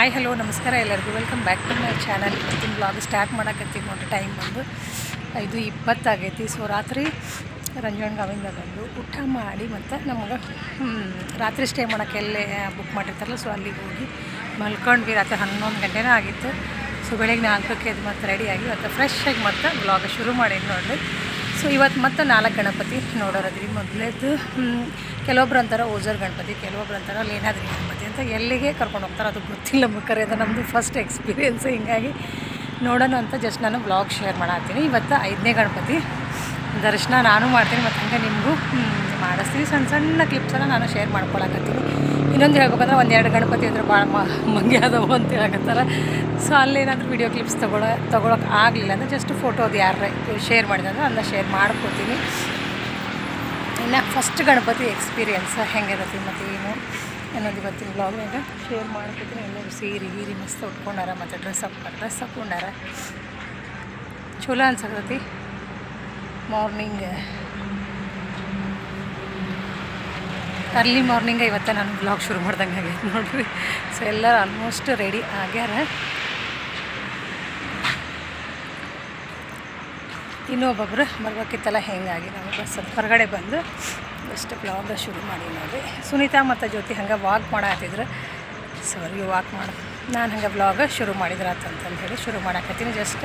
Hi hello ನಮಸ್ಕಾರ ಎಲ್ಲರಿಗೂ welcome back to my channel. ಇವತ್ತಿನ ಬ್ಲಾಗ್ ಸ್ಟಾರ್ಟ್ ಮಾಡೋಕತ್ತೀನಿ ನೋಡಿರಿ. ಟೈಮ್ ಬಂದು 5:20 ಆಗೈತಿ. ಸೊ ರಾತ್ರಿ ರಂಜನಗಾವಿಂದ ಬಂದು ಊಟ ಮಾಡಿ ಮತ್ತು ನಮ್ಗೆ ರಾತ್ರಿ ಸ್ಟೇ ಮಾಡೋಕ್ಕೆ ಎಲ್ಲೇ ಬುಕ್ ಮಾಡಿರ್ತಾರಲ್ಲ, ಸೊ ಅಲ್ಲಿಗೆ ಹೋಗಿ ಮಲ್ಕೊಂಡ್ವಿ. ರಾತ್ರಿ 11 ಗಂಟೆನೇ ಆಗಿತ್ತು. ಸೊ ಬೆಳಗ್ಗೆ 4ಕ್ಕೆ ಎದ್ದು ಮತ್ತೆ ರೆಡಿಯಾಗಿ ಮತ್ತು ಫ್ರೆಶ್ ಆಗಿ ಮತ್ತು ಬ್ಲಾಗ್ ಶುರು ಮಾಡೀನಿ ನೋಡಿರಿ. ಸೊ ಇವತ್ತು ಮತ್ತು 4 ಗಣಪತಿ ನೋಡೋರದ್ರಿ. ಮೊದಲೇದು ಕೆಲವೊಬ್ರು ಅಂತಾರೆ ಓಜರ್ ಗಣಪತಿ, ಕೆಲವೊಬ್ರು ಅಂತಾರೆ ಲೇನಾದ್ರಿ ಗಣಪತಿ ಅಂತ. ಎಲ್ಲಿಗೆ ಕರ್ಕೊಂಡು ಹೋಗ್ತಾರೆ ಅದು ಗೊತ್ತಿಲ್ಲ. ಬೇಕಾರೆ ಅದು ನಮ್ಮದು ಫಸ್ಟ್ ಎಕ್ಸ್ಪೀರಿಯೆನ್ಸ್. ಹಿಂಗಾಗಿ ನೋಡೋಣ ಅಂತ ಜಸ್ಟ್ ನಾನು ಬ್ಲಾಗ್ ಶೇರ್ ಮಾಡತ್ತೀನಿ. ಇವತ್ತು 5ನೇ ಗಣಪತಿ ದರ್ಶನ ನಾನು ಮಾಡ್ತೀನಿ ಮತ್ತು ಹಂಗೆ ನಿಮಗೂ ಮಾಡಿಸ್ತೀನಿ. ಸಣ್ಣ ಸಣ್ಣ ಕ್ಲಿಪ್ಸನ್ನು ನಾನು ಶೇರ್ ಮಾಡ್ಕೊಳಕತ್ತೀನಿ. ಇನ್ನೊಂದು ಹೇಳ್ಬೇಕಂದ್ರೆ 1-2 ಗಣಪತಿ ಅಂದರೆ ಭಾಳ ಮಂಗೆ ಅದಾವು ಅಂತ ಹೇಳಕತ್ತಾರೆ. ಸೊ ಅಲ್ಲೇನಾದರೂ ವೀಡಿಯೋ ಕ್ಲಿಪ್ಸ್ ತೊಗೊಳಕ್ಕೆ ಆಗಲಿಲ್ಲ ಅಂದರೆ ಜಸ್ಟ್ ಫೋಟೋ ಅದು ಯಾರೇ ಶೇರ್ ಮಾಡಿದ್ರೆ ಅದನ್ನ ಶೇರ್ ಮಾಡ್ಕೊತೀನಿ. ಇನ್ನು ಫಸ್ಟ್ ಗಣಪತಿ ಎಕ್ಸ್ಪೀರಿಯೆನ್ಸ್ ಹೆಂಗಿರತ್ತೆ ಮತ್ತು ಏನು ಅನ್ನೋದು ಇವತ್ತಿನ ಬ್ಲಾಗ್ನಾಗ ಶೇರ್ ಮಾಡ್ಕೊತೀನಿ. ಎಲ್ಲರೂ ಸೀರೆ ಮಸ್ತ್ ಉಟ್ಕೊಂಡಾರ ಮತ್ತು ಡ್ರೆಸ್ ಹಾಕ್ಕೊಂಡಾರ. ಚಲೋ ಅನ್ಸಕತ್ತೈತಿ. ಅರ್ಲಿ ಮಾರ್ನಿಂಗ ಇವತ್ತು ನಾನು ಬ್ಲಾಗ್ ಶುರು ಮಾಡ್ದಂಗೆ ಆಗೈತೆ ನೋಡಿರಿ. ಸೊ ಎಲ್ಲರೂ ಆಲ್ಮೋಸ್ಟ್ ರೆಡಿ ಆಗ್ಯಾರ. ಇನ್ನೊಬ್ಬೊಬ್ಬರು ಬರ್ಬೇಕಿತ್ತಲ್ಲ, ಹೆಂಗಾಗಿ ನಾವು ಬಸ್ ಹೊರಗಡೆ ಬಂದು ಜಸ್ಟ್ ಬ್ಲಾಗ ಶುರು ಮಾಡಿ ನೋಡಿ. ಸುನೀತಾ ಮತ್ತು ಜ್ಯೋತಿ ಹಂಗೆ ವಾಕ್ ಮಾಡತ್ತಿದ್ರು. ಸೊ ಅವ್ರಿಗೆ ವಾಕ್ ಮಾಡಿ ನಾನು ಹಂಗೆ ಬ್ಲಾಗ ಶುರು ಮಾಡಿದ್ರೆ ಆತಂತಂದು ಹೇಳಿ ಶುರು ಮಾಡಾಕತ್ತೀನಿ. ಜಸ್ಟ್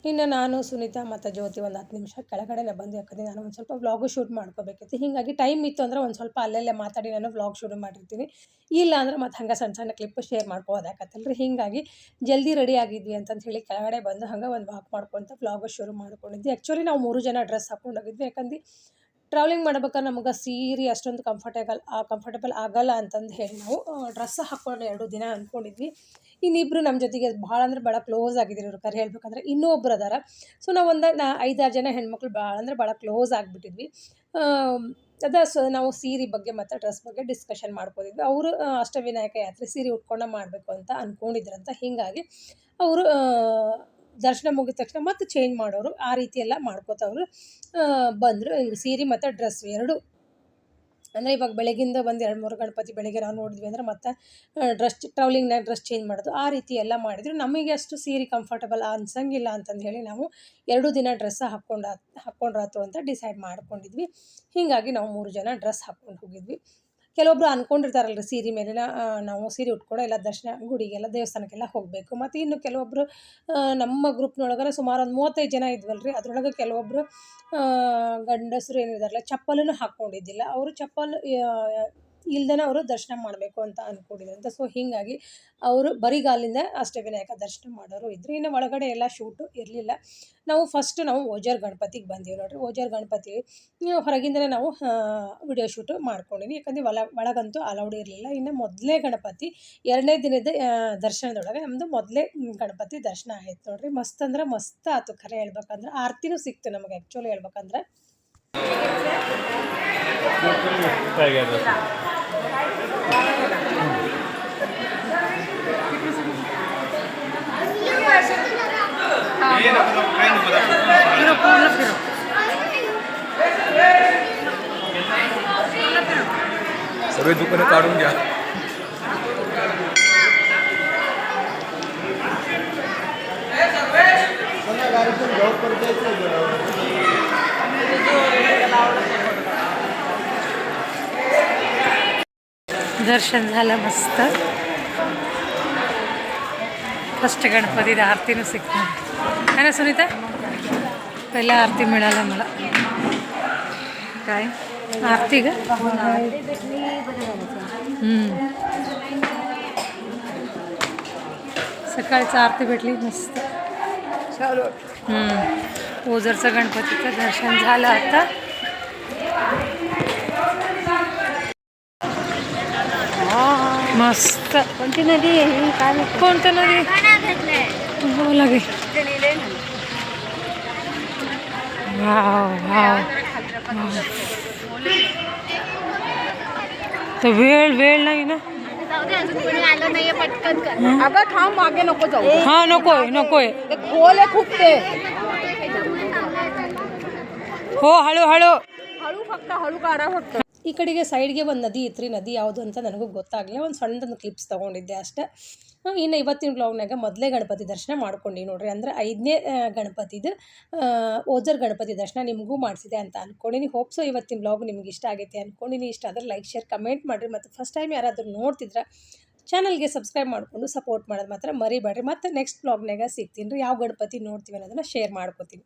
ಇನ್ನು ನಾನು ಸುನೀತಾ ಮತ್ತು ಜ್ಯೋತಿ ಒಂದು 10 ನಿಮಿಷ ಕೆಳಗಡೆ ಬಂದು ಯಾಕಂದರೆ ನಾನು ಒಂದು ಸ್ವಲ್ಪ ವ್ಲಾಗು ಶೂಟ್ ಮಾಡ್ಕೋಬೇಕಿತ್ತು. ಹೀಗಾಗಿ ಟೈಮ್ ಇತ್ತು ಅಂದರೆ ಒಂದು ಸ್ವಲ್ಪ ಅಲ್ಲೆಲ್ಲೇ ಮಾತಾಡಿ ನಾನು ವ್ಲಾಗ್ ಶುರು ಮಾಡಿರ್ತೀನಿ. ಇಲ್ಲ ಅಂದರೆ ಮತ್ತು ಹಂಗೆ ಸಣ್ಣ ಸಣ್ಣ ಕ್ಲಿಪ್ ಶೇರ್ ಮಾಡ್ಕೋದಾಕತ್ತಲ್ಲ ರೀ. ಹೀಗಾಗಿ ಜಲ್ದಿ ರೆಡಿ ಆಗಿದ್ವಿ ಅಂತಂದು ಹೇಳಿ ಕೆಳಗಡೆ ಬಂದು ಹಂಗೆ ಒಂದು ವಾಕ್ ಮಾಡ್ಕೊತ ವ್ಲಾಗು ಶುರು ಮಾಡ್ಕೊಂಡಿದ್ವಿ. ಆ್ಯಕ್ಚುಲಿ ನಾವು 3 ಜನ ಡ್ರೆಸ್ ಹಾಕ್ಕೊಂಡು ಹೋಗಿದ್ವಿ. ಯಾಕಂದ್ರೆ ಟ್ರಾವೆಲಿಂಗ್ ಮಾಡ್ಬೇಕಾದ್ರೆ ನಮಗೆ ಸೀರೆ ಅಷ್ಟೊಂದು ಕಂಫರ್ಟೇಬಲ್ ಆಗಲ್ಲ ಅಂತಂದು ಹೇಳಿ ನಾವು ಡ್ರೆಸ್ ಹಾಕ್ಕೊಂಡು 2 ದಿನ ಅಂದ್ಕೊಂಡಿದ್ವಿ. ಇನ್ನಿಬ್ಬರು ನಮ್ಮ ಜೊತೆಗೆ ಭಾಳ ಅಂದರೆ ಭಾಳ ಕ್ಲೋಸ್ ಆಗಿದ್ರು. ಇವ್ರ ಕರೆ ಹೇಳ್ಬೇಕಂದ್ರೆ ಇನ್ನೊಬ್ರು ಅದಾರ. ಸೊ ನಾವು 5-6 ಜನ ಹೆಣ್ಮಕ್ಳು ಭಾಳ ಅಂದರೆ ಭಾಳ ಕ್ಲೋಸ್ ಆಗಿಬಿಟ್ಟಿದ್ವಿ. ಸೊ ನಾವು ಸೀರೆ ಬಗ್ಗೆ ಮತ್ತು ಡ್ರೆಸ್ ಬಗ್ಗೆ ಡಿಸ್ಕಷನ್ ಮಾಡ್ಕೊಂಡಿದ್ವಿ. ಅವರು ಅಷ್ಟವಿನಾಯಕ ಯಾತ್ರೆ ಸೀರೆ ಉಟ್ಕೊಂಡು ಮಾಡಬೇಕು ಅಂತ ಅಂದ್ಕೊಂಡಿದ್ರಂತ. ಹೀಗಾಗಿ ಅವರು ದರ್ಶನ ಮುಗಿದ ತಕ್ಷಣ ಮತ್ತೆ ಚೇಂಜ್ ಮಾಡೋರು ಆ ರೀತಿ ಎಲ್ಲ ಮಾಡ್ಕೋತವ್ರು ಬಂದರು. ಹಿಂಗೆ ಸೀರೆ ಮತ್ತು ಡ್ರೆಸ್ 2 ಅಂದರೆ ಇವಾಗ ಬೆಳಗಿಂದ ಒಂದು 2-3 ಗಣಪತಿ ಬೆಳಗ್ಗೆ ನಾವು ನೋಡಿದ್ವಿ ಅಂದರೆ ಮತ್ತು ಟ್ರಾವೆಲಿಂಗ್ನಾಗ ಡ್ರೆಸ್ ಚೇಂಜ್ ಮಾಡೋದು ಆ ರೀತಿ ಎಲ್ಲ ಮಾಡಿದ್ರು. ನಮಗೆ ಅಷ್ಟು ಸೀರೆ ಕಂಫರ್ಟಬಲ್ ಅನ್ಸಂಗಿಲ್ಲ ಅಂತಂದು ಹೇಳಿ ನಾವು 2 ದಿನ ಡ್ರೆಸ್ ಹಾಕ್ಕೊಂಡ್ರಾತು ಅಂತ ಡಿಸೈಡ್ ಮಾಡ್ಕೊಂಡಿದ್ವಿ. ಹೀಗಾಗಿ ನಾವು 3 ಜನ ಡ್ರೆಸ್ ಹಾಕ್ಕೊಂಡು ಹೋಗಿದ್ವಿ. ಕೆಲವೊಬ್ರು ಅಂದ್ಕೊಂಡಿರ್ತಾರಲ್ರಿ ಸೀರೆ ಮೇಲೆ ನಾವು ಸೀರೆ ಉಟ್ಕೊಂಡು ಎಲ್ಲ ದರ್ಶನ ಗುಡಿಗೆಲ್ಲ ದೇವಸ್ಥಾನಕ್ಕೆಲ್ಲ ಹೋಗಬೇಕು. ಮತ್ತು ಇನ್ನು ಕೆಲವೊಬ್ಬರು ನಮ್ಮ ಗ್ರೂಪ್ನೊಳಗಡೆ ಸುಮಾರು ಒಂದು 35 ಜನ ಇದ್ವಲ್ರಿ. ಅದರೊಳಗೆ ಕೆಲವೊಬ್ಬರು ಗಂಡಸರು ಏನಿದಾರಲ್ಲ ಚಪ್ಪಲನ್ನು ಹಾಕ್ಕೊಂಡಿದ್ದಿಲ್ಲ. ಅವರು ಚಪ್ಪಲ್ ಇಲ್ದೇ ಅವರು ದರ್ಶನ ಮಾಡಬೇಕು ಅಂತ ಅಂದ್ಕೊಂಡಿದ್ರಂತೆ. ಸೊ ಹೀಗಾಗಿ ಅವರು ಬರಿಗಾಲಿಂದ ಅಷ್ಟವಿನಾಯಕ ದರ್ಶನ ಮಾಡೋರು ಇದ್ರು. ಇನ್ನು ಒಳಗಡೆ ಎಲ್ಲ ಶೂಟು ಇರಲಿಲ್ಲ. ನಾವು ಓಜರ್ ಗಣಪತಿಗೆ ಬಂದೀವಿ ನೋಡಿರಿ. ಓಜರ್ ಗಣಪತಿ ಹೊರಗಿಂದಲೇ ನಾವು ವಿಡಿಯೋ ಶೂಟು ಮಾಡ್ಕೊಂಡಿದ್ವಿ. ಯಾಕಂದರೆ ಒಳಗಂತೂ ಅಲೌಡ್ ಇರಲಿಲ್ಲ. ಇನ್ನು ಮೊದಲೇ ಗಣಪತಿ 2ನೇ ದಿನದ ದರ್ಶನದೊಳಗೆ ನಮ್ಮದು ಮೊದಲೇ ಗಣಪತಿ ದರ್ಶನ ಆಯ್ತು ನೋಡಿರಿ. ಮಸ್ತ್ ಅಂದ್ರೆ ಮಸ್ತ್ ಆಯ್ತು ಖರೆ ಹೇಳ್ಬೇಕಂದ್ರೆ. ಆರತಿನೂ ಸಿಕ್ತು ನಮಗೆ ಆ್ಯಕ್ಚುಲಿ ಹೇಳ್ಬೇಕಂದ್ರೆ. सगळे दुकानं काढून घ्या. दर्शन झालं मस्त. फर्स्ट गणपतीला आरतीनं सिक्तं है ना सुनीता. पहिला आरती मिळाला मला. काय आरती ग सकाळचं आरती भेटली मस्त. ओझरचं गणपतीचं दर्शन झालं आता. मस्त. कोणती नदी आहे काय कोणतं नदी हो लागे. तर वेळ नाही ना. अगं थांब मागे नको जाऊ. हा नकोय ते खोल आहे खूप. ते हो हळू हळू फक्त हळू काढा फक्त. ಈ ಕಡೆಗೆ ಸೈಡ್ಗೆ ಒಂದು ನದಿ ಇತ್ತು ರೀ, ನದಿ ಯಾವುದು ಅಂತ ನನಗೂ ಗೊತ್ತಾಗಲಿಲ್ಲ. ಒಂದು ಸಣ್ಣದೊಂದು ಕ್ಲಿಪ್ಸ್ ತೊಗೊಂಡಿದ್ದೆ ಅಷ್ಟೇ. ಇನ್ನು ಇವತ್ತಿನ ವ್ಲಾಗ್ನಾಗ ಮೊದಲೇ ಗಣಪತಿ ದರ್ಶನ ಮಾಡ್ಕೊಂಡು ನೋಡ್ರಿ, ಅಂದರೆ 5ನೇ ಗಣಪತಿದು ಓಜರ್ ಗಣಪತಿ ದರ್ಶನ ನಿಮಗೂ ಮಾಡಿಸಿದೆ ಅಂತ ಅಂದ್ಕೊಂಡಿನಿ. ಹೋಪ್ಸೋ ಇವತ್ತಿನ ವ್ಲಾಗ್ ನಿಮ್ಗೆ ಇಷ್ಟ ಆಗೈತೆ ಅಂದ್ಕೊಂಡಿನಿ. ಇಷ್ಟ ಆದರೆ ಲೈಕ್ ಶೇರ್ ಕಮೆಂಟ್ ಮಾಡಿರಿ. ಮತ್ತು ಫಸ್ಟ್ ಟೈಮ್ ಯಾರಾದರೂ ನೋಡ್ತಿದ್ರೆ ಚಾನಲ್ಗೆ ಸಬ್ಸ್ಕ್ರೈಬ್ ಮಾಡಿಕೊಂಡು ಸಪೋರ್ಟ್ ಮಾಡೋದು ಮಾತ್ರ ಮರಿಬೇಡ್ರಿ. ಮತ್ತು ನೆಕ್ಸ್ಟ್ ವ್ಲಾಗ್ನಾಗ ಸಿಗ್ತೀನಿ ರೀ, ಯಾವ ಗಣಪತಿ ನೋಡ್ತೀವಿ ಅನ್ನೋದನ್ನು ಶೇರ್ ಮಾಡ್ಕೋತೀನಿ.